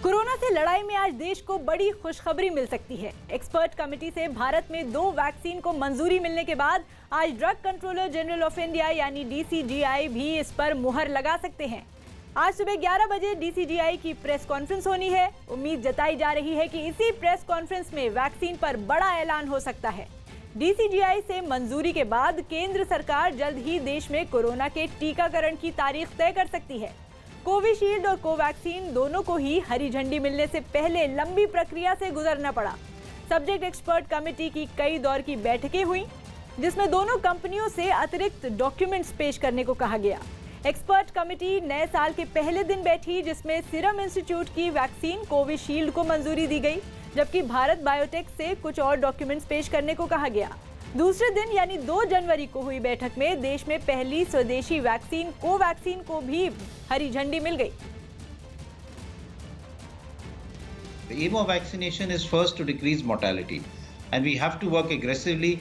Corona से लड़ाई में आज देश को बड़ी खुशखबरी मिल सकती है। एक्सपर्ट कमेटी से भारत में 2 वैक्सीन को मंजूरी मिलने के बाद आज drug controller general of India यानी डीसीजीआई भी इस पर मुहर लगा सकते हैं। आज सुबह 11 बजे डीसीजीआई की प्रेस कॉन्फ्रेंस होनी है। उम्मीद जताई जा रही है कि इसी प्रेस कॉन्फ्रेंस में वैक्सीन पर बड़ा ऐलान हो सकता है। डीसीजीआई से मंजूरी के बाद केंद्र सरकार जल्द ही देश में कोरोना के टीकाकरण की तारीख तय कर सकती है। कोविशील्ड और कोवैक्सीन दोनों को ही हरी झंडी मिलने से पहले लंबी प्रक्रिया से गुजरना पड़ा। सब्जेक्ट एक्सपर्ट कमेटी की कई दौर की बैठकें हुई, जिसमें दोनों कंपनियों से अतिरिक्त डॉक्यूमेंट्स पेश करने को कहा गया। एक्सपर्ट कमेटी नए साल के पहले दिन बैठी, जिसमें सीरम इंस्टीट्यूट की वैक्सीन कोविशील्ड को मंजूरी दी गई, जबकि भारत बायोटेक से कुछ और डॉक्यूमेंट्स पेश करने को कहा गया। दूसरे दिन यानी 2 जनवरी को हुई बैठक में देश में पहली स्वदेशी वैक्सीन कोवैक्सीन को भी हरी झंडी मिल गई। The aim of vaccination is first to decrease mortality, and we have to work aggressively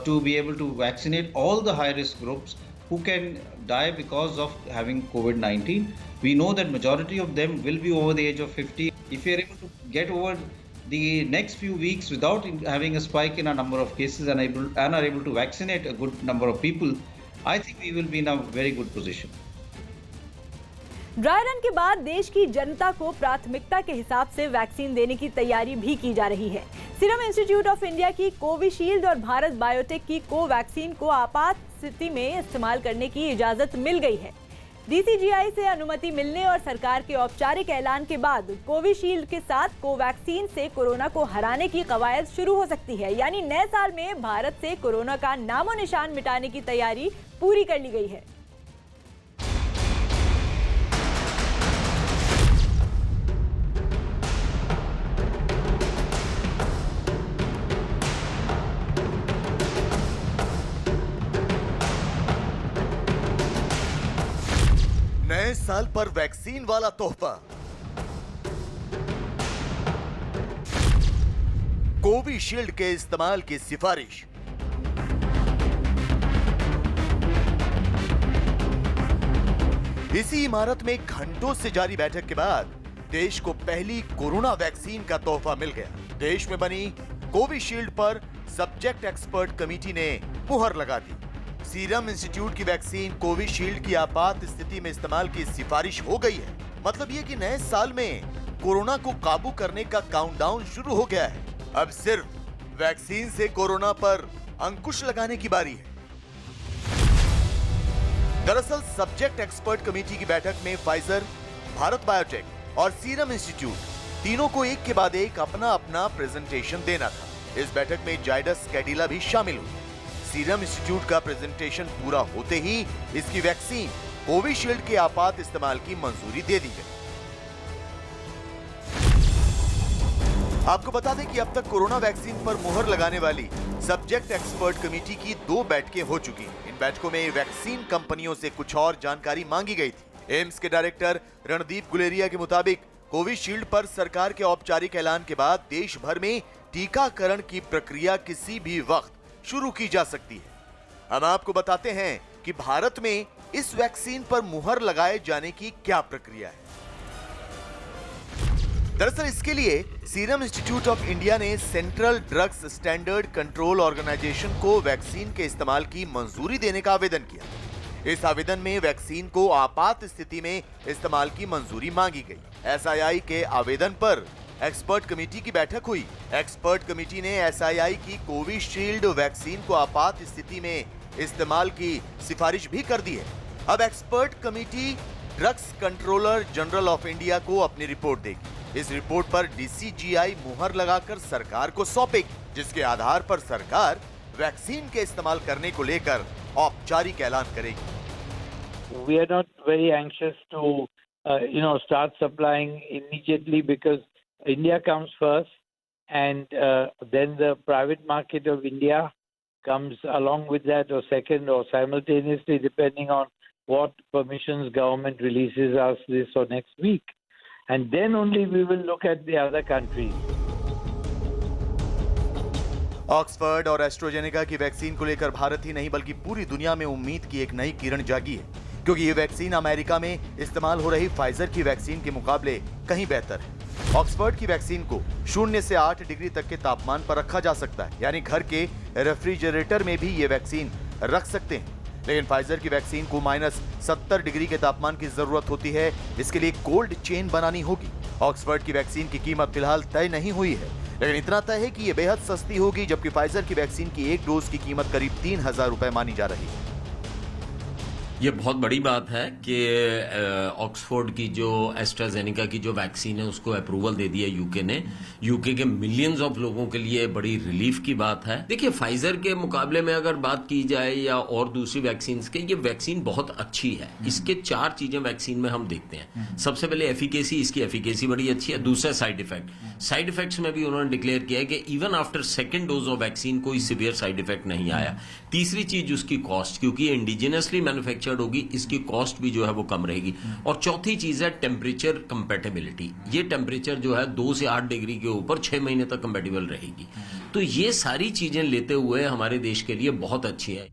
to be able to vaccinate all the high-risk groups who can die because of having COVID-19. We know that majority of them will be over the age of 50. If we are able to get over the next few weeks without having a spike in a number of cases and are able to vaccinate a good number of people, I think we will be in a very good position. Dry run के बाद देश की जनता को प्राथमिकता के हिसाब से vaccine देने की तैयारी भी की जा रही है। सीरम इंस्टीट्यूट ऑफ इंडिया की कोविशील्ड और भारत बायोटेक की कोवैक्सीन को आपात स्थिति में इस्तेमाल करने की इजाजत मिल गई है। डीसीजीआई से अनुमति मिलने और सरकार के औपचारिक ऐलान के बाद कोविशील्ड के साथ कोवैक्सीन से कोरोना को हराने की कवायद शुरू हो सकती है। यानी नए साल में भारत से कोरोना का नामो निशान मिटाने की तैयारी पूरी कर ली गई है। नए साल पर वैक्सीन वाला तोहफा, कोविशील्ड के इस्तेमाल की सिफारिश। इसी इमारत में घंटों से जारी बैठक के बाद देश को पहली कोरोना वैक्सीन का तोहफा मिल गया। देश में बनी कोविशील्ड पर सब्जेक्ट एक्सपर्ट कमेटी ने मुहर लगा दी। सीरम इंस्टीट्यूट की वैक्सीन कोविशील्ड की आपात स्थिति में इस्तेमाल की सिफारिश हो गई है। मतलब ये कि नए साल में कोरोना को काबू करने का काउंटडाउन शुरू हो गया है। अब सिर्फ वैक्सीन से कोरोना पर अंकुश लगाने की बारी है। दरअसल सब्जेक्ट एक्सपर्ट कमेटी की बैठक में फाइजर, भारत बायोटेक और सीरम इंस्टीट्यूट तीनों को एक के बाद एक अपना अपना प्रेजेंटेशन देना था। इस बैठक में जाइडस कैडिला भी शामिल हुई। सीरम इंस्टीट्यूट का प्रेजेंटेशन पूरा होते ही इसकी वैक्सीन कोविशील्ड के आपात इस्तेमाल की मंजूरी दे दी गई। आपको बता दें कि अब तक कोरोना वैक्सीन पर मुहर लगाने वाली सब्जेक्ट एक्सपर्ट कमेटी की 2 बैठकें हो चुकी हैं। इन बैठकों में वैक्सीन कंपनियों से कुछ और जानकारी मांगी गई थी। एम्स के डायरेक्टर रणदीप गुलेरिया के मुताबिक कोविशील्ड पर सरकार के औपचारिक ऐलान के बाद देश भर में टीकाकरण की प्रक्रिया किसी भी वक्त शुरू की जा सकती है। हम आपको बताते हैं कि भारत में इस वैक्सीन पर मुहर लगाए जाने की क्या प्रक्रिया है। दरअसल इसके लिए सीरम इंस्टीट्यूट ऑफ इंडिया ने Central Drugs Standard Control Organisation को वैक्सीन के इस्तेमाल की मंजूरी देने का आवेदन किया। इस आवेदन में वैक्सीन को आपात स्थिति में इस्तेमाल की मंजूरी मांगी गई। एसआईआई के आवेदन पर एक्सपर्ट कमेटी की बैठक हुई। एक्सपर्ट कमेटी ने एसआईआई की कोविशील्ड वैक्सीन को आपात स्थिति में इस्तेमाल की सिफारिश भी कर दी है। अब expert committee drugs controller general of India को अपनी रिपोर्ट देगी। इस रिपोर्ट पर डीसीजीआई मुहर लगाकर सरकार को सौंपेगी, जिसके आधार पर सरकार वैक्सीन के इस्तेमाल करने को लेकर औपचारिक ऐलान करेगी। We are not very anxious to start supplying immediately because India comes first, and then the private market of India comes along with that, or second, or simultaneously, depending on what permissions government releases us this or next week. And then only we will look at the other countries. Oxford और AstraZeneca की vaccine को लेकर भारत ही नहीं बल्कि पूरी दुनिया में उम्मीद की एक नई किरण जागी है, क्योंकि ये वैक्सीन अमेरिका में इस्तेमाल हो रही फाइजर की वैक्सीन के मुकाबले कहीं बेहतर है। ऑक्सफोर्ड की वैक्सीन को 0 से 8 डिग्री तक के तापमान पर रखा जा सकता है, यानी घर के रेफ्रिजरेटर में भी ये वैक्सीन रख सकते हैं। लेकिन फाइजर की वैक्सीन को -70 डिग्री के तापमान की जरूरत होती है। इसके लिए कोल्ड चेन बनानी होगी। ऑक्सफोर्ड की वैक्सीन की कीमत फिलहाल तय नहीं हुई है, लेकिन इतना तय है कि ये बेहद सस्ती होगी, जबकि फाइजर की वैक्सीन की एक डोज की कीमत करीब 3000 रुपए मानी जा रही है। ये बहुत बड़ी बात है कि ऑक्सफोर्ड की जो एस्ट्राजेनेका की जो वैक्सीन है उसको अप्रूवल दे दिया यूके ने। यूके के मिलियंस ऑफ लोगों के लिए बड़ी रिलीफ की बात है। देखिए, फाइजर के मुकाबले में अगर बात की जाए या और दूसरी वैक्सीन के, ये वैक्सीन बहुत अच्छी है। इसके 4 चीजें वैक्सीन में हम देखते हैं। सबसे पहले एफिकेसी, इसकी एफिकेसी बड़ी अच्छी है। दूसरा साइड इफेक्ट, साइड इफेक्ट्स में भी उन्होंने डिक्लेयर किया है कि even after second dose of vaccine कोई सीवियर साइड इफेक्ट नहीं आया। तीसरी चीज उसकी कॉस्ट, क्योंकि ये इंडिजिनसली मैन्युफैक्चर्ड होगी, इसकी कॉस्ट भी जो है वो कम रहेगी। और चौथी चीज है टेम्परेचर कंपेटेबिलिटी। ये टेम्परेचर जो है 2 से 8 डिग्री के ऊपर 6 महीने तक कंपेटेबल रहेगी। तो ये सारी चीजें लेते हुए हमारे देश के लिए बहुत अच्छी है।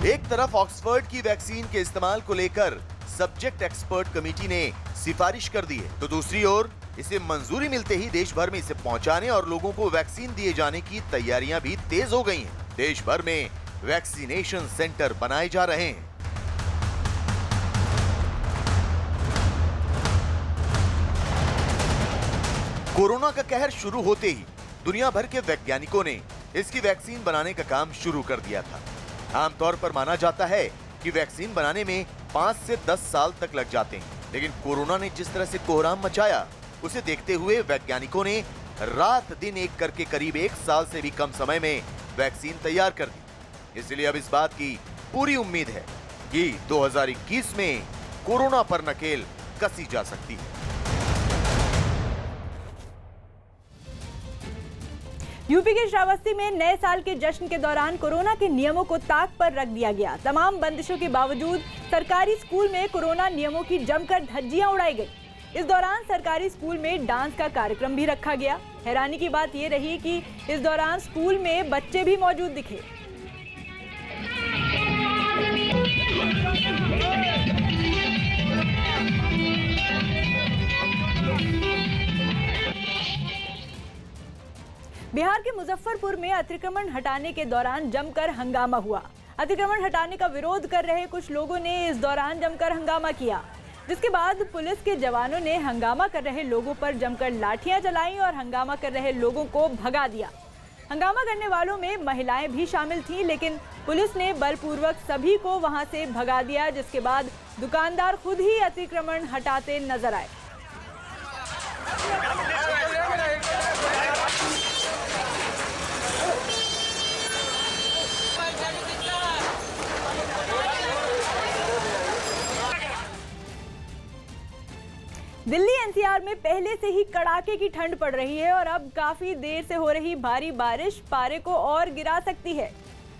एक तरफ ऑक्सफोर्ड की वैक्सीन के इस्तेमाल को लेकर सब्जेक्ट एक्सपर्ट कमेटी ने सिफारिश कर दी है, तो दूसरी ओर इसे मंजूरी मिलते ही देश भर में इसे पहुंचाने और लोगों को वैक्सीन दिए जाने की तैयारियां भी तेज हो गई हैं। देश भर में वैक्सीनेशन सेंटर बनाए जा रहे हैं। कोरोना का कहर शुरू होते ही दुनिया भर के वैज्ञानिकों ने इसकी वैक्सीन बनाने का काम शुरू कर दिया था। आमतौर पर माना जाता है कि वैक्सीन बनाने में 5 से 10 साल तक लग जाते हैं, लेकिन कोरोना ने जिस तरह से कोहराम मचाया, उसे देखते हुए वैज्ञानिकों ने रात दिन एक करके करीब 1 साल से भी कम समय में वैक्सीन तैयार कर दी। इसलिए अब इस बात की पूरी उम्मीद है कि 2021 में कोरोना पर नकेल कसी जा सकती है। यूपी के श्रावस्ती में नए साल के जश्न के दौरान कोरोना के नियमों को ताक पर रख दिया गया। तमाम बंदिशों के बावजूद सरकारी स्कूल में कोरोना नियमों की जमकर धज्जियां उड़ाई गई। इस दौरान सरकारी स्कूल में डांस का कार्यक्रम भी रखा गया। हैरानी की बात यह रही कि इस दौरान स्कूल में बच्चे भी मौजूद दिखे। बिहार के मुजफ्फरपुर में अतिक्रमण हटाने के दौरान जमकर हंगामा हुआ। अतिक्रमण हटाने का विरोध कर रहे कुछ लोगों ने इस दौरान जमकर हंगामा किया, जिसके बाद पुलिस के जवानों ने हंगामा कर रहे लोगों पर जमकर लाठियां चलाईं और हंगामा कर रहे लोगों को भगा दिया। हंगामा करने वालों में महिलाएं भी शामिल थीं, लेकिन पुलिस ने बलपूर्वक सभी को वहां से भगा दिया, जिसके बाद दुकानदार खुद ही अतिक्रमण हटाते नजर आए। दिल्ली एनसीआर में पहले से ही कड़ाके की ठंड पड़ रही है और अब काफी देर से हो रही भारी बारिश पारे को और गिरा सकती है।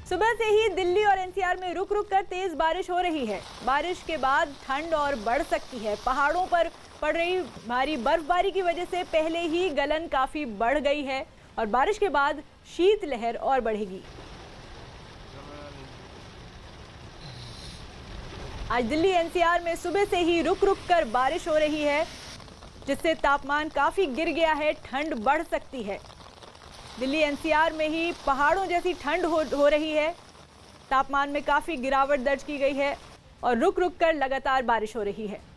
सुबह से ही दिल्ली और एनसीआर में रुक रुक कर तेज बारिश हो रही है। बारिश के बाद ठंड और बढ़ सकती है। पहाड़ों पर पड़ रही भारी बर्फबारी की वजह से पहले ही गलन काफी बढ़ गई है और बारिश के बाद शीतलहर और बढ़ेगी। आज दिल्ली एनसीआर में सुबह से ही रुक रुक कर बारिश हो रही है, जिससे तापमान काफी गिर गया है। ठंड बढ़ सकती है। दिल्ली एनसीआर में ही पहाड़ों जैसी ठंड हो रही है। तापमान में काफी गिरावट दर्ज की गई है और रुक रुक कर लगातार बारिश हो रही है।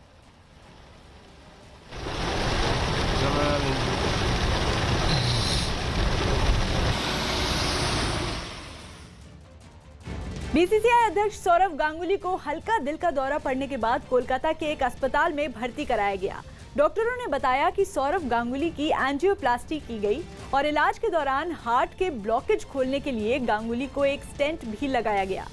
बीसीसीआई अध्यक्ष सौरव गांगुली को हल्का दिल का दौरा पड़ने के बाद कोलकाता के एक अस्पताल में भर्ती कराया गया। डॉक्टरों ने बताया कि सौरव गांगुली की एंजियोप्लास्टी की गई और इलाज के दौरान हार्ट के ब्लॉकेज खोलने के लिए गांगुली को एक स्टेंट भी लगाया गया।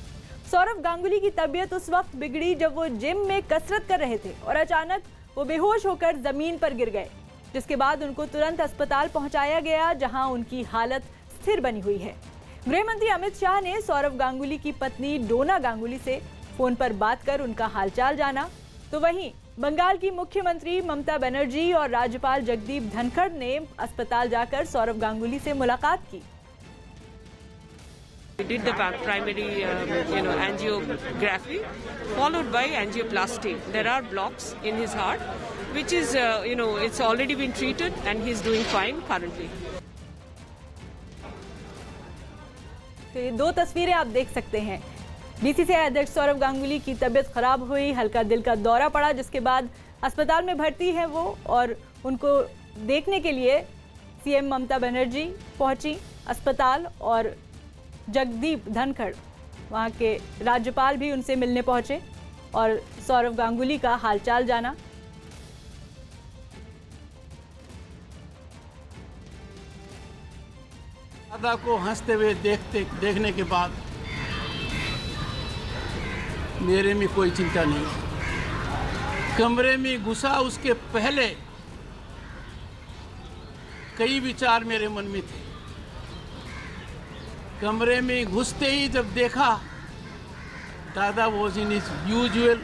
सौरव गांगुली की तबीयत उस वक्त बिगड़ी जब वो जिम में कसरत कर रहे थे और अचानक वो बेहोश होकर जमीन पर गिर गए, जिसके बाद उनको तुरंत अस्पताल पहुंचाया गया, जहां उनकी हालत स्थिर बनी हुई है। गृह मंत्री अमित शाह ने सौरव गांगुली की पत्नी डोना गांगुली से फोन पर बात कर उनका हालचाल जाना। तो वहीं बंगाल की मुख्यमंत्री ममता बनर्जी और राज्यपाल जगदीप धनखड़ ने अस्पताल जाकर सौरव गांगुली से मुलाकात की। We did the primary, angiography, followed by angioplasty. There are blocks in his heart, which is, it's already been treated and he's doing fine currently. तो ये दो तस्वीरें आप देख सकते हैं। बीसीसीआई अध्यक्ष सौरव गांगुली की तबीयत खराब हुई, हल्का दिल का दौरा पड़ा, जिसके बाद अस्पताल में भर्ती है वो, और उनको देखने के लिए सीएम ममता बनर्जी पहुंची अस्पताल, और जगदीप धनखड़ वहां के राज्यपाल भी उनसे मिलने पहुंचे और सौरव गांगुली का हालचाल जाना। दादा को हंसते हुए देखने के बाद मेरे में कोई चिंता नहीं। कमरे में घुसा उसके पहले कई विचार मेरे मन में थे। कमरे में घुसते ही जब देखा दादा was in his usual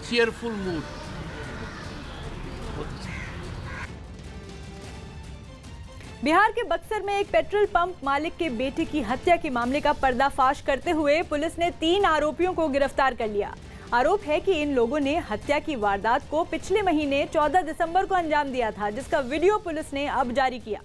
cheerful mood. Bihar के बक्सर में एक पेट्रोल पंप मालिक के बेटे की हत्या के मामले का पर्दाफाश करते हुए पुलिस ने 3 आरोपियों को गिरफ्तार कर लिया। आरोप है कि इन लोगों ने हत्या की वारदात को पिछले महीने 14 दिसंबर को अंजाम दिया था, जिसका वीडियो पुलिस ने अब जारी किया,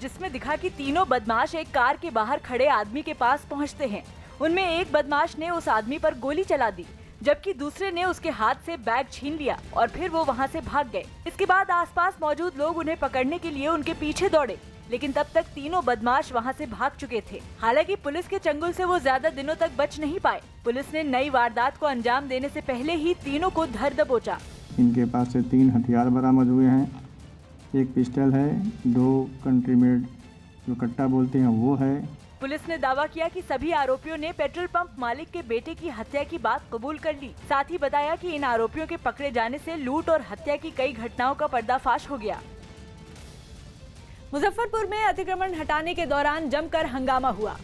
जिसमें दिखा कि तीनों बदमाश एक कार के बाहर खड़े आदमी के पास पहुंचते हैं। उनमें एक बदमाश ने उस आदमी पर गोली चला दी, जबकि दूसरे ने उसके हाथ से बैग छीन लिया और फिर वो वहां से भाग गए। इसके बाद आसपास मौजूद लोग उन्हें पकड़ने के लिए उनके पीछे दौड़े, लेकिन तब तक तीनों बदमाश वहां से भाग चुके थे। हालांकि पुलिस के चंगुल से वो ज्यादा दिनों तक बच नहीं पाए। पुलिस ने नई वारदात को अंजाम देने से पहले ही तीनों को धर दबोचा। इनके पास से 3 हथियार बरामद हुए हैं। एक पिस्टल है, 2 कंट्री मेड जो कट्टा बोलते हैं वो है। पुलिस ने दावा किया कि सभी आरोपियों ने पेट्रोल पंप मालिक के बेटे की हत्या की बात कबूल कर ली। साथ ही बताया कि इन आरोपियों के पकड़े जाने से लूट और हत्या की कई घटनाओं का पर्दाफाश हो गया। मुजफ्फरपुर में अतिक्रमण हटाने के दौरान जमकर हंगामा हुआ।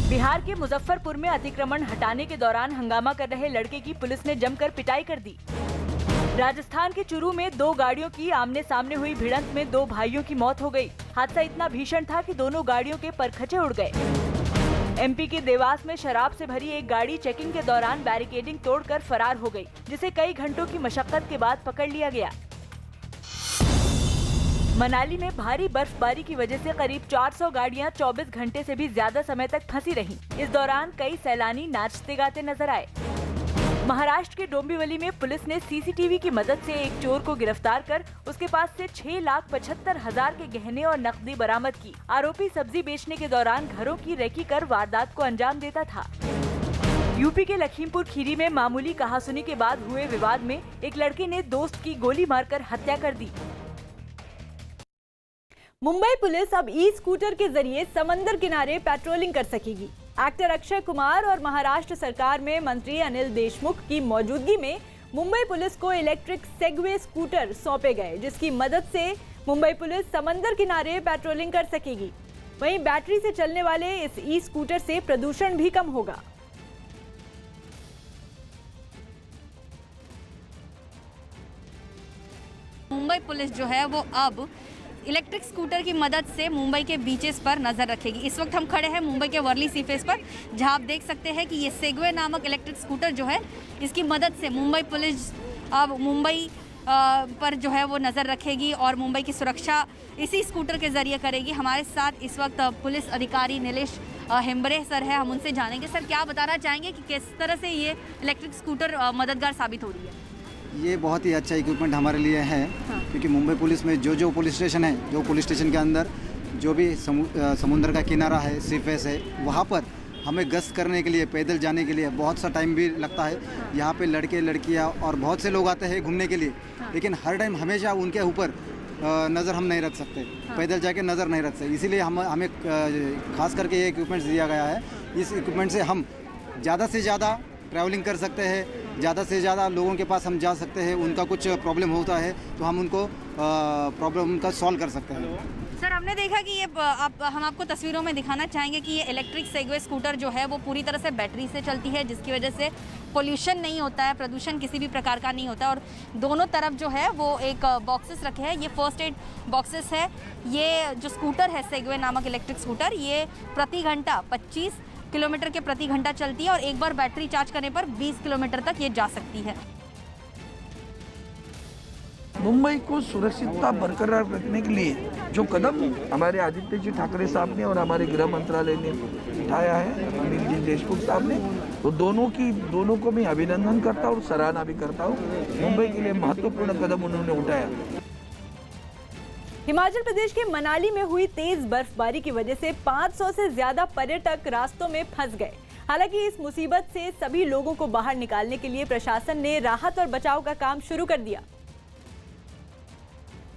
बिहार के मुजफ्फरपुर में अतिक्रमण हटाने के दौरान हंगामा कर रहे लड़के की पुलिस ने जमकर पिटाई कर दी। राजस्थान के चुरू में 2 गाड़ियों की आमने सामने हुई भिड़ंत में 2 भाइयों की मौत हो गई। हादसा इतना भीषण था कि दोनों गाड़ियों के परखचे उड़ गए। एमपी के देवास में शराब से भरी एक गाड़ी चेकिंग के दौरान बैरिकेडिंग तोड़कर फरार हो गई, जिसे कई घंटों की मशक्कत के बाद पकड़ लिया गया। मनाली में भारी बर्फबारी की वजह से करीब 400 गाड़ियां 24 घंटे से भी ज्यादा समय तक फंसी रहीं। इस दौरान कई सैलानी नाचते गाते नजर आए। महाराष्ट्र के डोंबिवली में पुलिस ने सीसीटीवी की मदद से एक चोर को गिरफ्तार कर उसके पास से 6,75,000 के गहने और नकदी बरामद की। आरोपी सब्जी बेचने के दौरान घरों की रेकी कर वारदात को अंजाम देता था। यूपी के लखीमपुर खीरी में मामूली कहासुनी के बाद हुए विवाद में एक लड़के ने दोस्त की गोली मारकर हत्या कर दी। मुंबई पुलिस अब ई-स्कूटर के जरिए समंदर किनारे पेट्रोलिंग कर सकेगी। एक्टर अक्षय कुमार और महाराष्ट्र सरकार में मंत्री अनिल देशमुख की मौजूदगी में मुंबई पुलिस को इलेक्ट्रिक सेगवे स्कूटर सौंपे गए, जिसकी मदद से मुंबई पुलिस समंदर किनारे पेट्रोलिंग कर सकेगी। वहीं बैटरी से चलने वाले इस ई-स्कूटर से प्रदूषण भी कम होगा। मुंबई पुलिस जो है वो अब इलेक्ट्रिक स्कूटर की मदद से मुंबई के बीचेस पर नज़र रखेगी। इस वक्त हम खड़े हैं मुंबई के वर्ली सी फेस पर, जहां आप देख सकते हैं कि ये सेगवे नामक इलेक्ट्रिक स्कूटर जो है, इसकी मदद से मुंबई पुलिस अब मुंबई पर जो है वो नज़र रखेगी और मुंबई की सुरक्षा इसी स्कूटर के ज़रिए करेगी। हमारे साथ इस वक्त पुलिस अधिकारी नीलेश हेम्बरे सर है, हम उनसे जानेंगे। सर, क्या बताना चाहेंगे कि किस तरह से ये इलेक्ट्रिक स्कूटर मददगार साबित हो रही है? ये बहुत ही अच्छा इक्विपमेंट हमारे लिए है। हाँ। क्योंकि मुंबई पुलिस में जो पुलिस स्टेशन है, जो पुलिस स्टेशन के अंदर जो भी समुद्र का किनारा है, सी फेस है, वहाँ पर हमें गश्त करने के लिए, पैदल जाने के लिए बहुत सा टाइम भी लगता है। यहाँ पे लड़के लड़कियाँ और बहुत से लोग आते हैं घूमने के लिए, लेकिन हर टाइम हमेशा उनके ऊपर नज़र हम नहीं रख सकते, पैदल जाके नज़र नहीं रख सकते। इसीलिए हमें खास करके ये इक्विपमेंट्स दिया गया है। इस इक्विपमेंट से हम ज़्यादा से ज़्यादा ट्रैवलिंग कर सकते हैं, ज़्यादा से ज़्यादा लोगों के पास हम जा सकते हैं। उनका कुछ प्रॉब्लम होता है तो हम उनको प्रॉब्लम उनका सॉल्व कर सकते हैं। सर, हमने देखा कि ये हम आपको तस्वीरों में दिखाना चाहेंगे कि ये इलेक्ट्रिक सेगवे स्कूटर जो है वो पूरी तरह से बैटरी से चलती है, जिसकी वजह से पोल्यूशन नहीं होता है, प्रदूषण किसी भी प्रकार का नहीं होता। और दोनों तरफ जो है वो एक बॉक्सेस रखे हैं, ये फर्स्ट एड बॉक्सेस है। ये जो स्कूटर है सेगवे नामक इलेक्ट्रिक स्कूटर, ये प्रति घंटा 25 किलोमीटर के प्रति घंटा चलती है और एक बार बैटरी चार्ज करने पर 20 किलोमीटर तक ये जा सकती है। मुंबई को सुरक्षितता बरकरार रखने के लिए जो कदम हमारे आदित्य जी ठाकरे साहब ने और हमारे गृह मंत्रालय ने उठाया है, अनिल जी देशमुख साहब ने, तो दोनों को मैं अभिनंदन करता हूँ और सराहना भी करता हूँ। मुंबई के लिए महत्वपूर्ण कदम उन्होंने उठाया। हिमाचल प्रदेश के मनाली में हुई तेज बर्फबारी की वजह से 500 से ज्यादा पर्यटक रास्तों में फंस गए। हालांकि इस मुसीबत से सभी लोगों को बाहर निकालने के लिए प्रशासन ने राहत और बचाव का काम शुरू कर दिया,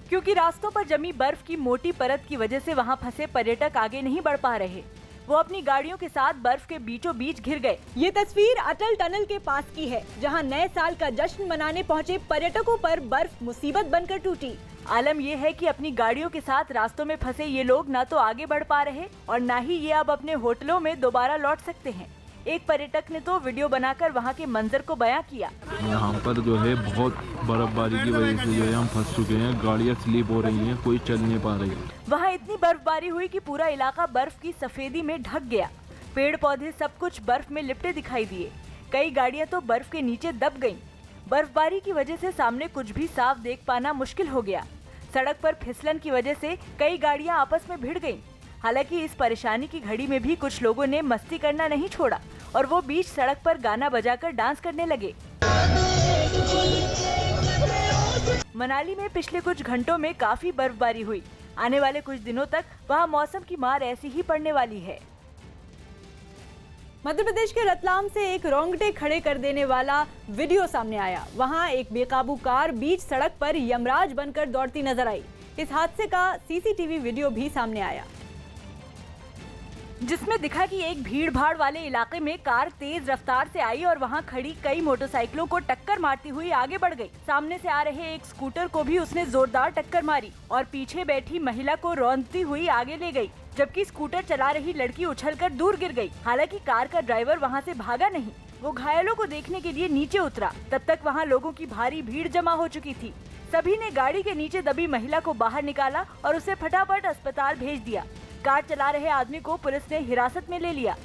क्योंकि रास्तों पर जमी बर्फ की मोटी परत की वजह से वहां फंसे पर्यटक आगे नहीं बढ़ पा रहे। वो अपनी गाड़ियों के साथ बर्फ के बीचों बीच घिर गए। ये तस्वीर अटल टनल के पास की है, जहां नए साल का जश्न मनाने पहुंचे पर्यटकों पर बर्फ मुसीबत बनकर टूटी। आलम यह है कि अपनी गाड़ियों के साथ रास्तों में फंसे ये लोग न तो आगे बढ़ पा रहे और न ही ये अब अपने होटलों में दोबारा लौट सकते हैं। एक पर्यटक ने तो वीडियो बनाकर वहां के मंजर को बयां किया। यहाँ पर जो है बहुत बर्फबारी की वजह से जो है हम फंस चुके हैं, गाड़ियाँ स्लिप हो रही हैं, कोई चल नहीं पा रही है। वहाँ इतनी बर्फबारी हुई कि पूरा इलाका बर्फ की सफेदी में ढक गया। पेड़ पौधे सब कुछ बर्फ में लिपटे दिखाई दिए। कई गाड़ियाँ तो बर्फ के नीचे दब गईं। बर्फबारी की वजह से सामने कुछ भी साफ देख पाना मुश्किल हो गया। सड़क पर फिसलन की वजह से कई गाड़ियां आपस में भिड़ गईं। हालांकि इस परेशानी की घड़ी में भी कुछ लोगों ने मस्ती करना नहीं छोड़ा और वो बीच सड़क पर गाना बजाकर डांस करने लगे। मनाली में पिछले कुछ घंटों में काफी बर्फबारी हुई। आने वाले कुछ दिनों तक वहां मौसम की मार ऐसी ही पड़ने वाली है। मध्य प्रदेश के रतलाम से एक रोंगटे खड़े कर देने वाला वीडियो सामने आया। वहां एक बेकाबू कार बीच सड़क पर यमराज बनकर दौड़ती नजर आई। इस हादसे का सीसीटीवी वीडियो भी सामने आया, जिसमें दिखा कि एक भीड़ भाड़ वाले इलाके में कार तेज रफ्तार से आई और वहां खड़ी कई मोटरसाइकिलों को टक्कर मारती हुई आगे बढ़ गई। सामने से आ रहे एक स्कूटर को भी उसने जोरदार टक्कर मारी और पीछे बैठी महिला को रौंदती हुई आगे ले गई, जबकि स्कूटर चला रही लड़की उछलकर दूर गिर गई। हालांकि कार का ड्राइवर वहां से भागा नहीं, वो घायलों को देखने के लिए नीचे उतरा। तब तक वहां लोगों की भारी भीड़ जमा हो चुकी थी। सभी ने गाड़ी के नीचे दबी महिला को बाहर निकाला और उसे फटाफट अस्पताल भेज दिया। कार चला रहे आदमी को पुलिस ने हिरासत में ले लिया।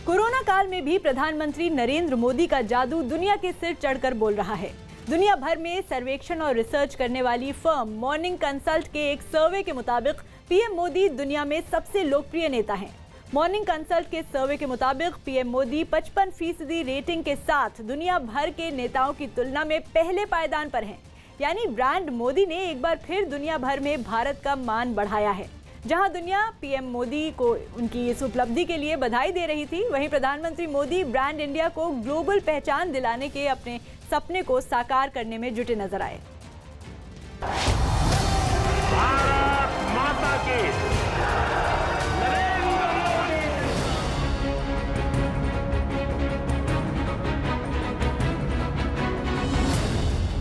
कोरोना काल में भी प्रधानमंत्री नरेंद्र मोदी का जादू दुनिया के सिर चढ़कर बोल रहा है। दुनिया भर में सर्वेक्षण और रिसर्च करने वाली फर्म मॉर्निंग कंसल्ट के एक सर्वे के मुताबिक पीएम मोदी दुनिया में सबसे लोकप्रिय नेता हैं। मॉर्निंग कंसल्ट के सर्वे के मुताबिक पीएम मोदी 55% रेटिंग के साथ दुनिया भर के नेताओं की तुलना में पहले पायदान पर हैं। यानी ब्रांड मोदी ने एक बार फिर दुनिया भर में भारत का मान बढ़ाया है। जहां दुनिया पीएम मोदी को उनकी इस उपलब्धि के लिए बधाई दे रही थी, वहीं प्रधानमंत्री मोदी ब्रांड इंडिया को ग्लोबल पहचान दिलाने के अपने सपने को साकार करने में जुटे नजर आए। भारत माता की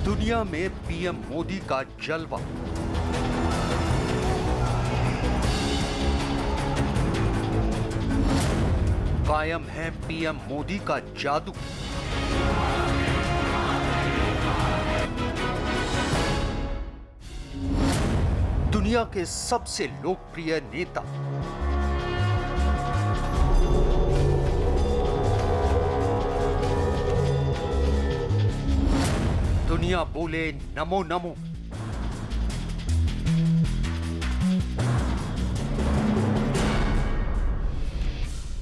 दुनिया में पीएम मोदी का जलवा। कायम है पीएम मोदी का जादू। दुनिया के सबसे लोकप्रिय नेता दुनिया बोले नमो नमो।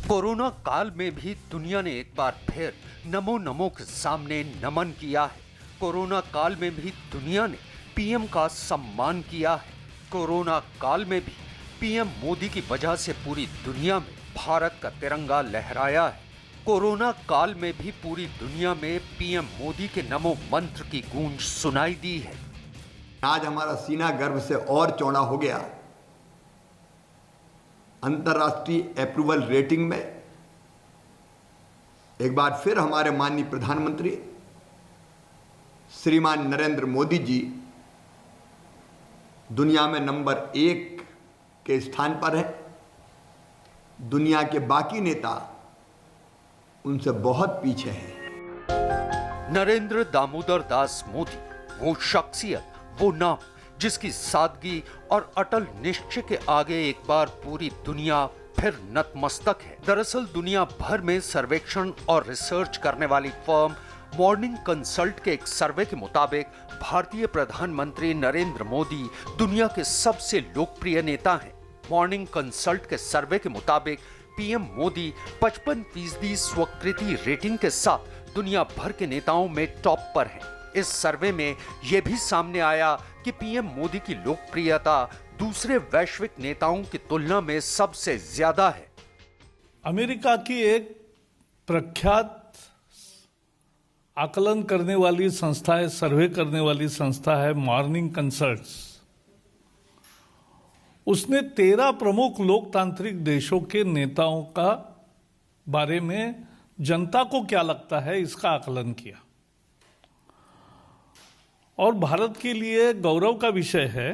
कोरोना काल में भी दुनिया ने एक बार फिर नमो नमो के सामने नमन किया है। कोरोना काल में भी दुनिया ने पीएम का सम्मान किया है। कोरोना काल में भी पीएम मोदी की वजह से पूरी दुनिया में भारत का तिरंगा लहराया है। कोरोना काल में भी पूरी दुनिया में पीएम मोदी के नमो मंत्र की गूंज सुनाई दी है। आज हमारा सीना गर्व से और चौड़ा हो गया। अंतर्राष्ट्रीय अप्रूवल रेटिंग में एक बार फिर हमारे माननीय प्रधानमंत्री श्रीमान नरेंद्र मोदी जी दुनिया में नंबर 1 के स्थान पर है। दुनिया के बाकी नेता उनसे बहुत पीछे हैं। नरेंद्र दामोदर दास मोदी, वो शख्सियत, वो नाम जिसकी सादगी और अटल निश्चय के आगे एक बार पूरी दुनिया फिर नतमस्तक है। दरअसल दुनिया भर में सर्वेक्षण और रिसर्च करने वाली फर्म मॉर्निंग कंसल्ट के एक सर्वे के मुताबिक भारतीय प्रधानमंत्री नरेंद्र मोदी दुनिया के सबसे लोकप्रिय नेता हैं। मॉर्निंग कंसल्ट के सर्वे के मुताबिक पीएम मोदी 55% स्वीकृति रेटिंग के साथ दुनिया भर के नेताओं में टॉप पर हैं। इस सर्वे में यह भी सामने आया कि पीएम मोदी की लोकप्रियता दूसरे वैश्विक नेताओं की तुलना में सबसे ज्यादा है। अमेरिका की एक प्रख्यात आकलन करने वाली संस्था है, सर्वे करने वाली संस्था है मॉर्निंग कंसल्ट्स। उसने 13 प्रमुख लोकतांत्रिक देशों के नेताओं का बारे में जनता को क्या लगता है इसका आकलन किया। और भारत के लिए गौरव का विषय है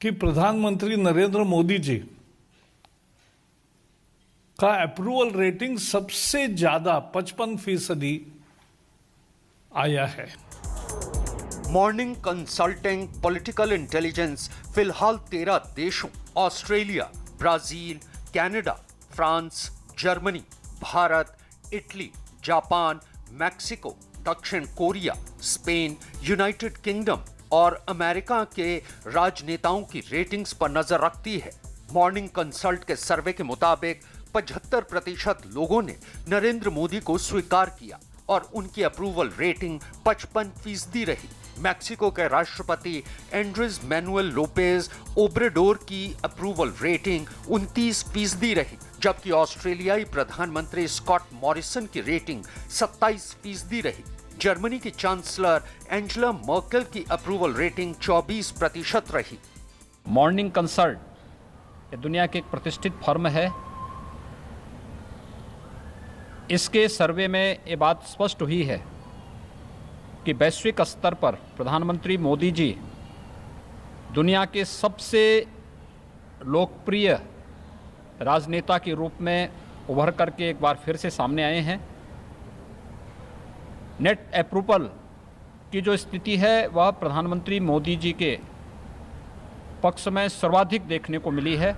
कि प्रधानमंत्री नरेंद्र मोदी जी का अप्रूवल रेटिंग सबसे ज्यादा 55% आया है। मॉर्निंग कंसल्टिंग पॉलिटिकल इंटेलिजेंस फिलहाल 13 देशों Australia, Brazil, Canada, France, Germany, Bharat, Italy, Japan, Mexico, दक्षिण कोरिया, स्पेन, यूनाइटेड किंगडम और अमेरिका के राजनेताओं की रेटिंग्स पर नजर रखती है। मॉर्निंग कंसल्ट के सर्वे के मुताबिक 75% लोगों ने नरेंद्र मोदी को स्वीकार किया और उनकी अप्रूवल रेटिंग 55% रही। मैक्सिको के राष्ट्रपति एंड्रेस मैनुएल लोपेज ओब्रेडोर की अप्रूवल रेटिंग 29% रही, जबकि ऑस्ट्रेलियाई प्रधानमंत्री स्कॉट मॉरिसन की रेटिंग 27% रही। जर्मनी की चांसलर एंजेला मर्केल की अप्रूवल रेटिंग 24% रही। मॉर्निंग कंसल्ट दुनिया की एक प्रतिष्ठित फर्म है। इसके सर्वे में ये बात स्पष्ट हुई है कि वैश्विक स्तर पर प्रधानमंत्री मोदी जी दुनिया के सबसे लोकप्रिय राजनेता के रूप में उभर करके एक बार फिर से सामने आए हैं। नेट अप्रूवल की जो स्थिति है वह प्रधानमंत्री मोदी जी के पक्ष में सर्वाधिक देखने को मिली है।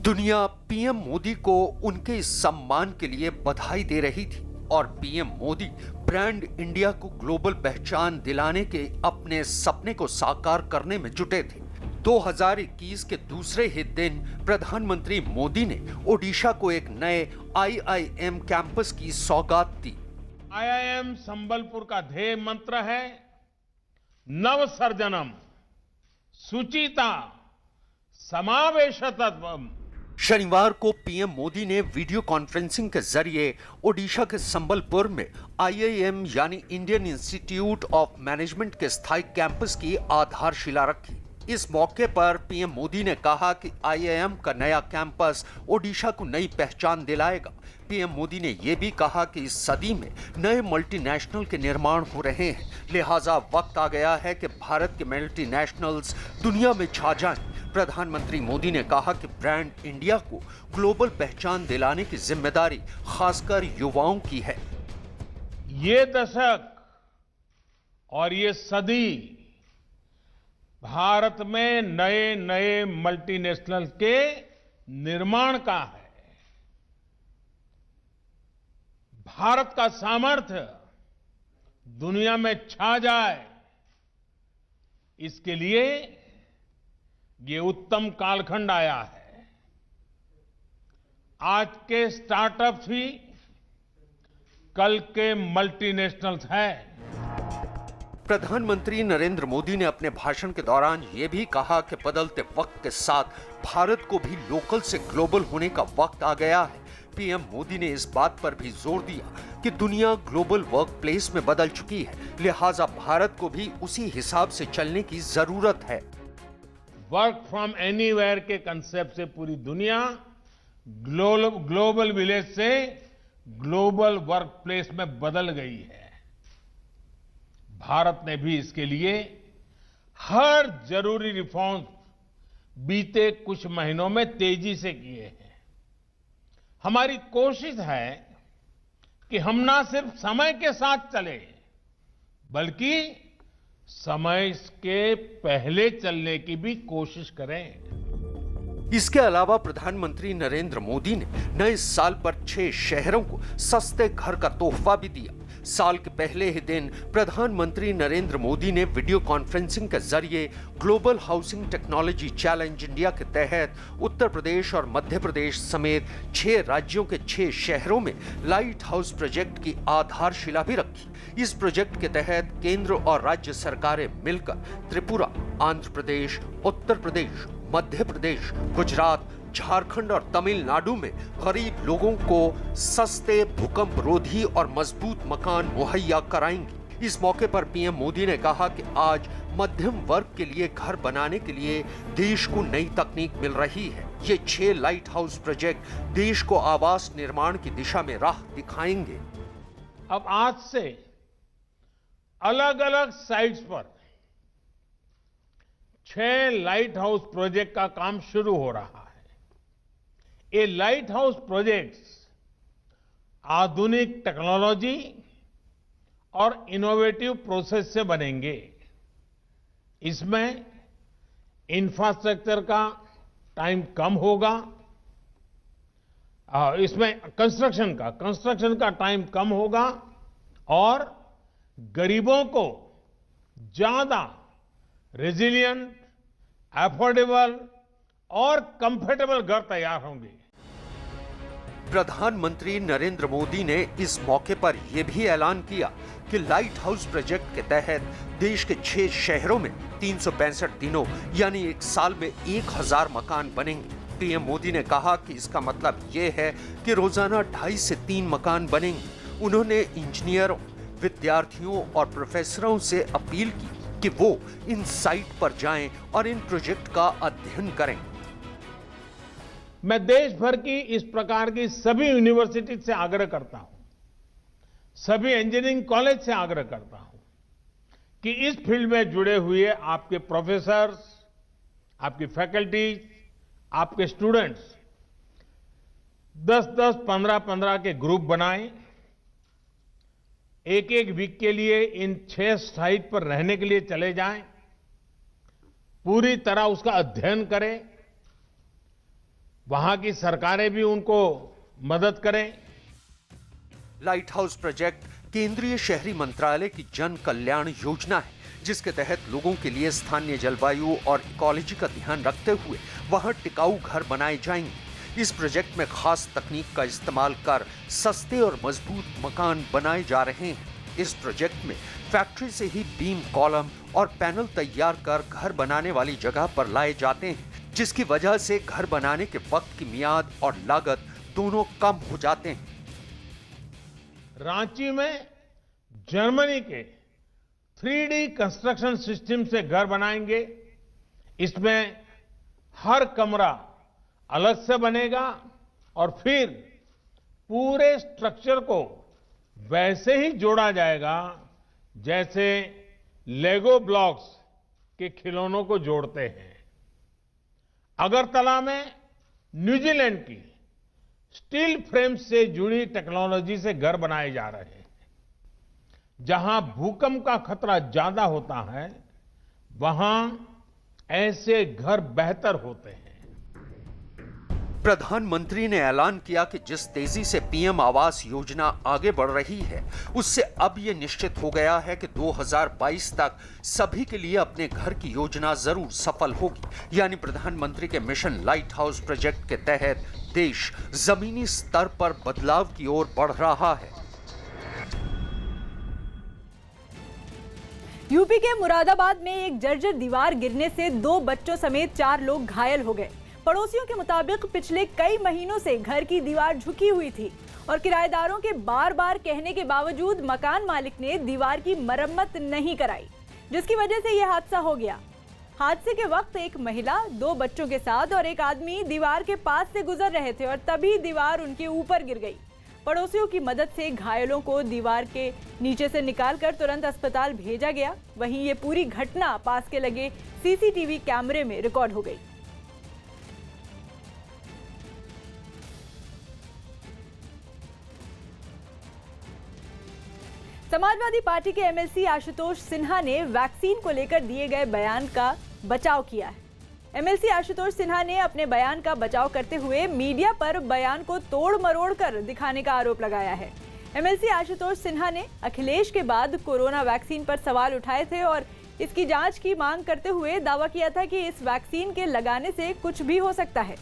दुनिया पीएम मोदी को उनके इस सम्मान के लिए बधाई दे रही थी और पीएम मोदी ब्रांड इंडिया को ग्लोबल पहचान दिलाने के अपने सपने को साकार करने में जुटे थे। 2021 के दूसरे ही दिन प्रधानमंत्री मोदी ने ओडिशा को एक नए IIM कैंपस की सौगात दी। IIM संबलपुर का ध्येय मंत्र है नव सर्जनम सुचिता समावेशतत्वम। शनिवार को पीएम मोदी ने वीडियो कॉन्फ्रेंसिंग के जरिए ओडिशा के संबलपुर में IIM यानी इंडियन इंस्टीट्यूट ऑफ मैनेजमेंट के स्थायी कैंपस की आधारशिला रखी। इस मौके पर पीएम मोदी ने कहा कि IIM का नया कैंपस ओडिशा को नई पहचान दिलाएगा। पीएम मोदी ने यह भी कहा कि इस सदी में नए मल्टीनेशनल के निर्माण हो रहे हैं, लिहाजा वक्त आ गया है कि भारत के मल्टीनेशनल्स दुनिया में छा जाएं। प्रधानमंत्री मोदी ने कहा कि ब्रांड इंडिया को ग्लोबल पहचान दिलाने की जिम्मेदारी खासकर युवाओं की है। ये दशक और ये सदी भारत में नए नए मल्टीनेशनल के निर्माण का है। भारत का सामर्थ्य दुनिया में छा जाए, इसके लिए ये उत्तम कालखंड आया है। आज के स्टार्टअप्स ही कल के मल्टीनेशनल्स हैं। प्रधानमंत्री नरेंद्र मोदी ने अपने भाषण के दौरान ये भी कहा कि बदलते वक्त के साथ भारत को भी लोकल से ग्लोबल होने का वक्त आ गया है। पीएम मोदी ने इस बात पर भी जोर दिया कि दुनिया ग्लोबल वर्क प्लेस में बदल चुकी है, लिहाजा भारत को भी उसी हिसाब से चलने की जरूरत है। वर्क फ्रॉम एनीवेयर के कंसेप्ट से पूरी दुनिया ग्लोबल विलेज से ग्लोबल वर्क प्लेस में बदल गई है। भारत ने भी इसके लिए हर जरूरी रिफॉर्म बीते कुछ महीनों में तेजी से किए हैं। हमारी कोशिश है कि हम ना सिर्फ समय के साथ चले, बल्कि समय के पहले चलने की भी कोशिश करें। इसके अलावा प्रधानमंत्री नरेंद्र मोदी ने नए साल पर 6 शहरों को सस्ते घर का तोहफा भी दिया। साल के पहले ही दिन प्रधानमंत्री नरेंद्र मोदी ने वीडियो कॉन्फ्रेंसिंग के जरिए global housing technology challenge India के तहत उत्तर प्रदेश और मध्य प्रदेश समेत 6 राज्यों के 6 शहरों में लाइट हाउस प्रोजेक्ट की आधारशिला भी रखी। इस प्रोजेक्ट के तहत केंद्र और राज्य सरकारें मिलकर त्रिपुरा, आंध्र प्रदेश, उत्तर प्रदेश, मध्य प्रदेश, गुजरात, झारखंड और तमिलनाडु में गरीब लोगों को सस्ते भूकंप रोधी और मजबूत मकान मुहैया कराएंगे। इस मौके पर पीएम मोदी ने कहा कि आज मध्यम वर्ग के लिए घर बनाने के लिए देश को नई तकनीक मिल रही है। ये 6 लाइट हाउस प्रोजेक्ट देश को आवास निर्माण की दिशा में राह दिखाएंगे। अब आज से अलग अलग साइट्स पर 6 लाइट हाउस प्रोजेक्ट का काम शुरू हो रहा है। ये लाइट हाउस प्रोजेक्ट्स आधुनिक टेक्नोलॉजी और इनोवेटिव प्रोसेस से बनेंगे। इसमें इंफ्रास्ट्रक्चर का टाइम कम होगा, इसमें कंस्ट्रक्शन का टाइम कम होगा और गरीबों को ज्यादा रेजिलिएंट, अफोर्डेबल और कंफर्टेबल घर तैयार होंगे। प्रधानमंत्री नरेंद्र मोदी ने इस मौके पर यह भी ऐलान किया कि लाइट हाउस प्रोजेक्ट के तहत देश के 6 शहरों में 365 दिनों यानी एक साल में 1000 मकान बनेंगे। पीएम मोदी ने कहा कि इसका मतलब यह है कि रोजाना 2.5 से 3 मकान बनेंगे। उन्होंने इंजीनियरों, विद्यार्थियों और प्रोफेसरों से अपील की कि वो इन साइट पर जाएं और इन प्रोजेक्ट का अध्ययन करें। मैं देश भर की इस प्रकार की सभी यूनिवर्सिटी से आग्रह करता हूं, सभी इंजीनियरिंग कॉलेज से आग्रह करता हूं कि इस फील्ड में जुड़े हुए आपके प्रोफेसर्स, आपकी फैकल्टीज, आपके स्टूडेंट्स 10-10, 15-15 के ग्रुप बनाएं। एक वीक के लिए इन 6 साइट पर रहने के लिए चले जाएं, पूरी तरह उसका अध्ययन करें, वहां की सरकारें भी उनको मदद करें। लाइट हाउस प्रोजेक्ट केंद्रीय शहरी मंत्रालय की जन कल्याण योजना है, जिसके तहत लोगों के लिए स्थानीय जलवायु और इकोलॉजी का ध्यान रखते हुए वहां टिकाऊ घर बनाए जाएंगे। इस प्रोजेक्ट में खास तकनीक का इस्तेमाल कर सस्ते और मजबूत मकान बनाए जा रहे हैं। इस प्रोजेक्ट में फैक्ट्री से ही बीम, कॉलम और पैनल तैयार कर घर बनाने वाली जगह पर लाए जाते हैं, जिसकी वजह से घर बनाने के वक्त की मियाद और लागत दोनों कम हो जाते हैं। रांची में जर्मनी के 3D कंस्ट्रक्शन सिस्टम से घर बनाएंगे। इसमें हर कमरा अलग से बनेगा और फिर पूरे स्ट्रक्चर को वैसे ही जोड़ा जाएगा जैसे लेगो ब्लॉक्स के खिलौनों को जोड़ते हैं। अगरतला में न्यूजीलैंड की स्टील फ्रेम से जुड़ी टेक्नोलॉजी से घर बनाए जा रहे हैं। जहां भूकंप का खतरा ज्यादा होता है, वहां ऐसे घर बेहतर होते हैं। प्रधानमंत्री ने ऐलान किया कि जिस तेजी से पीएम आवास योजना आगे बढ़ रही है, उससे अब यह निश्चित हो गया है कि 2022 तक सभी के लिए अपने घर की योजना जरूर सफल होगी। यानी प्रधानमंत्री के मिशन लाइट हाउस प्रोजेक्ट के तहत देश जमीनी स्तर पर बदलाव की ओर बढ़ रहा है। यूपी के मुरादाबाद में एक जर्जर दीवार गिरने से 2 बच्चों समेत 4 लोग घायल हो गए। पड़ोसियों के मुताबिक पिछले कई महीनों से घर की दीवार झुकी हुई थी और किराएदारों के बार-बार कहने के बावजूद मकान मालिक ने दीवार की मरम्मत नहीं कराई, जिसकी वजह से यह हादसा हो गया। हादसे के वक्त एक महिला, 2 बच्चों के साथ और एक आदमी दीवार के पास से गुजर रहे थे और तभी दीवार उनके ऊपर गिर गई। पड़ोसियों की मदद से घायलों को दीवार के नीचे से निकालकर तुरंत अस्पताल भेजा गया। वहीं ये पूरी घटना पास के लगे सीसीटीवी कैमरे में रिकॉर्ड हो गई। समाजवादी पार्टी के एमएलसी आशुतोष सिन्हा ने वैक्सीन को लेकर दिए गए बयान का बचाव किया है। एमएलसी आशुतोष सिन्हा ने अपने बयान का बचाव करते हुए मीडिया पर बयान को तोड़ मरोड़ कर दिखाने का आरोप लगाया है। एमएलसी आशुतोष सिन्हा ने अखिलेश के बाद कोरोना वैक्सीन पर सवाल उठाए थे और इसकी जांच की मांग करते हुए दावा किया था कि इस वैक्सीन के लगाने से कुछ भी हो सकता है।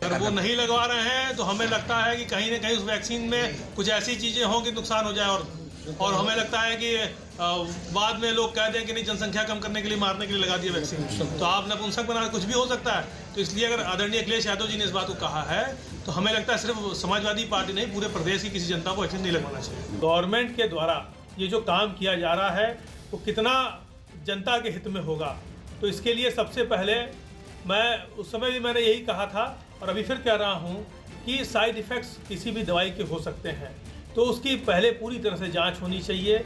अगर वो नहीं लगवा रहे हैं तो हमें लगता है कि कहीं ना कहीं उस वैक्सीन में कुछ ऐसी चीजें होंगी नुकसान हो जाए और हमें लगता है कि बाद में लोग कह दें कि नहीं जनसंख्या कम करने के लिए मारने के लिए लगा दिया वैक्सीन, तो आप नपुंसक बना कुछ भी हो सकता है। तो इसलिए अगर आदरणीय अखिलेश यादव जी ने इस बात को कहा है तो हमें लगता है सिर्फ समाजवादी पार्टी नहीं पूरे प्रदेश की किसी जनता को वैक्सीन नहीं लगवाना चाहिए। गवर्नमेंट के द्वारा ये जो काम किया जा रहा है वो कितना जनता के हित में होगा, तो इसके लिए सबसे पहले मैं उस समय भी मैंने यही कहा था और अभी फिर कह रहा हूँ कि साइड इफ़ेक्ट्स किसी भी दवाई के हो सकते हैं, तो उसकी पहले पूरी तरह से जांच होनी चाहिए।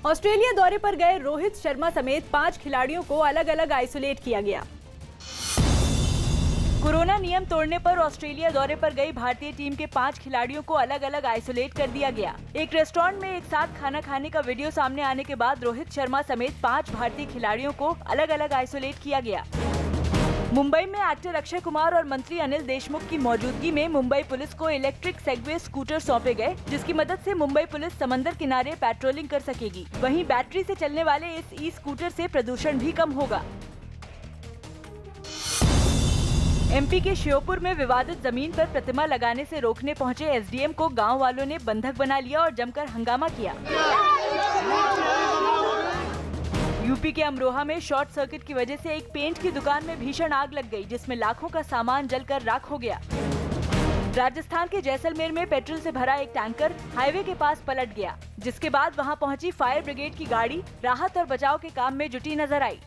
ऑस्ट्रेलिया दौरे पर गए रोहित शर्मा समेत 5 खिलाड़ियों को अलग अलग आइसोलेट किया गया। कोरोना नियम तोड़ने पर ऑस्ट्रेलिया दौरे पर गई भारतीय टीम के 5 खिलाड़ियों को अलग अलग आइसोलेट कर दिया गया। एक रेस्टोरेंट में एक साथ खाना खाने का वीडियो सामने आने के बाद रोहित शर्मा समेत 5 भारतीय खिलाड़ियों को अलग अलग आइसोलेट किया गया। मुंबई में एक्टर अक्षय कुमार और मंत्री अनिल देशमुख की मौजूदगी में मुंबई पुलिस को इलेक्ट्रिक सेगवे स्कूटर सौंपे गए, जिसकी मदद से मुंबई पुलिस समंदर किनारे पेट्रोलिंग कर सकेगी। वहीं बैटरी से चलने वाले इस ई स्कूटर से प्रदूषण भी कम होगा। एमपी के श्योपुर में विवादित जमीन पर प्रतिमा लगाने से रोकने पहुंचे एसडीएम को गांव वालों ने बंधक बना लिया और जमकर हंगामा किया। यूपी के अमरोहा में शॉर्ट सर्किट की वजह से एक पेंट की दुकान में भीषण आग लग गई, जिसमें लाखों का सामान जलकर राख हो गया। राजस्थान के जैसलमेर में पेट्रोल से भरा एक टैंकर हाईवे के पास पलट गया, जिसके बाद वहां पहुंची फायर ब्रिगेड की गाड़ी राहत और बचाव के काम में जुटी नजर आई।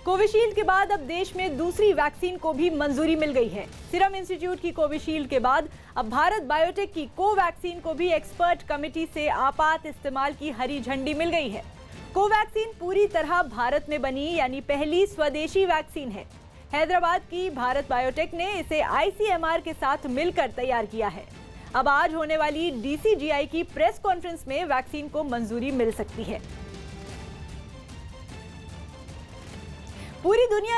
कोविशील्ड के बाद अब देश में दूसरी वैक्सीन को भी मंजूरी मिल गई है। सीरम इंस्टीट्यूट की कोविशील्ड के बाद अब भारत बायोटेक की कोवैक्सीन को भी एक्सपर्ट कमेटी से आपात इस्तेमाल की हरी झंडी मिल गई है। कोवैक्सीन पूरी तरह भारत में बनी यानी पहली स्वदेशी वैक्सीन है। हैदराबाद की भारत बायोटेक ने इसे आईसीएमआर के साथ मिलकर तैयार किया है। अब आज होने वाली डीसीजीआई की प्रेस कॉन्फ्रेंस में वैक्सीन को मंजूरी मिल सकती है। पूरी दुनिया